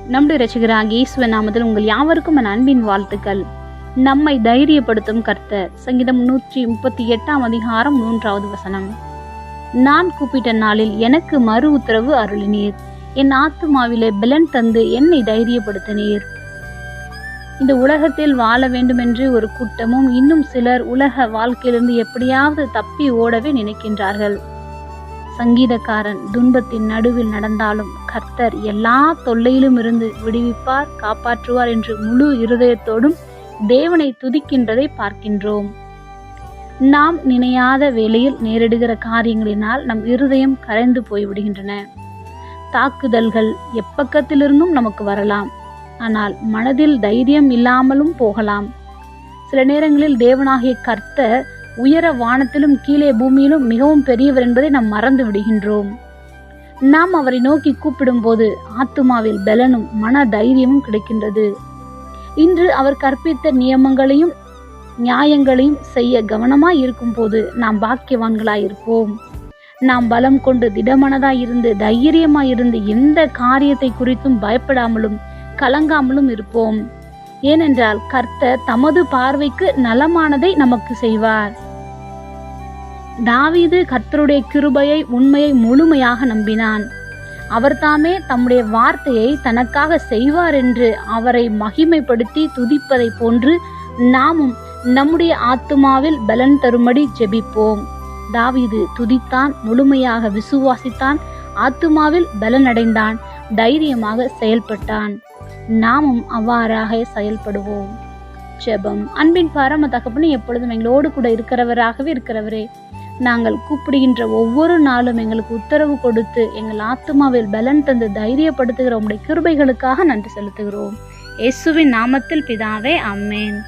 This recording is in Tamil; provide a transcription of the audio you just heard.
நம்முடைய இரட்சகராகிய இயேசுவின் நாமத்தில் உங்கள் யாவருக்கும் என் அன்பின் வாழ்த்துக்கள். நம்மை தைரியப்படுத்தும் கர்த்தர். சங்கீதம் 138 அதிகாரம் 3வது வசனம். நான் கூப்பிட்ட நாளில் எனக்கு மறு உத்தரவு அருளினீர். என் ஆத்துமாவிலே பலன் தந்து என்னை தைரியப்படுத்தினீர். இந்த உலகத்தில் வாழ வேண்டுமென்று ஒரு கூட்டமும் இன்னும் சிலர் உலக வாழ்க்கையிலிருந்து எப்படியாவது தப்பி ஓடவே நினைக்கின்றார்கள். சங்கீதக்காரன் துன்பத்தின் நடுவில் நடந்தாலும் கர்த்தர் எல்லா தொல்லையிலும் இருந்து விடுவிப்பார், காப்பாற்றுவார் என்று முழு இருதயத்தோடும் தேவனை துதிக்கின்றதை பார்க்கின்றோம். நாம் நினையாத வேளையில் நேரிடுகிற காரியங்களினால் நம் இருதயம் கரைந்து போய்விடுகின்றன. தாக்குதல்கள் எப்பக்கத்திலிருந்தும் நமக்கு வரலாம். ஆனால் மனதில் தைரியம் இல்லாமலும் போகலாம். சில நேரங்களில் தேவனாகிய கர்த்தர் உயர வானத்திலும் கீழே பூமியிலும் மிகவும் பெரியவர் என்பதை நாம் மறந்து விடுகின்றோம். நாம் அவரை நோக்கி கூப்பிடும் போது ஆத்துமாவில் பலனும் மன தைரியமும் கிடைக்கின்றது. இன்று அவர் கற்பித்த நியமங்களையும் நியாயங்களையும் செய்ய கவனமாய் இருக்கும் போது நாம் பாக்கியவான்களாயிருப்போம். நாம் பலம் கொண்டு திடமனதாயிருந்து தைரியமாயிருந்து எந்த காரியத்தை குறித்தும் பயப்படாமலும் கலங்காமலும் இருப்போம். ஏனென்றால் கர்த்தர் தமது பார்வைக்கு நலமானதை நமக்கு செய்வார். தாவீது கர்த்தருடைய கிருபையை உண்மையை முழுமையாக நம்பினான். அவர் தாமே தம்முடைய வார்த்தையை தனக்காக செய்வார் என்று அவரை மகிமைப்படுத்தி துதிப்பதை போன்று நாமும் நம்முடைய ஆத்துமாவில் பலன் தரும்படி ஜெபிப்போம். தாவீது துதித்தான், முழுமையாக விசுவாசித்தான், ஆத்துமாவில் பலனடைந்தான், தைரியமாக செயல்பட்டான். நாமும் அவ்வாறாக செயல்படுவோம். ஜெபம். அன்பின் பரம தகப்பனே, எப்பொழுதும் எங்களோடு கூட இருக்கிறவரே, நாங்கள் கூப்பிடுகின்ற ஒவ்வொரு நாளும் எங்களுக்கு உத்தரவு கொடுத்து எங்கள் ஆத்துமாவில் பலன் தந்து தைரியப்படுத்துகிற உம்முடைய கிருபைகளுக்காக நன்றி செலுத்துகிறோம். இயேசுவின் நாமத்தில் பிதாவே, ஆமென்.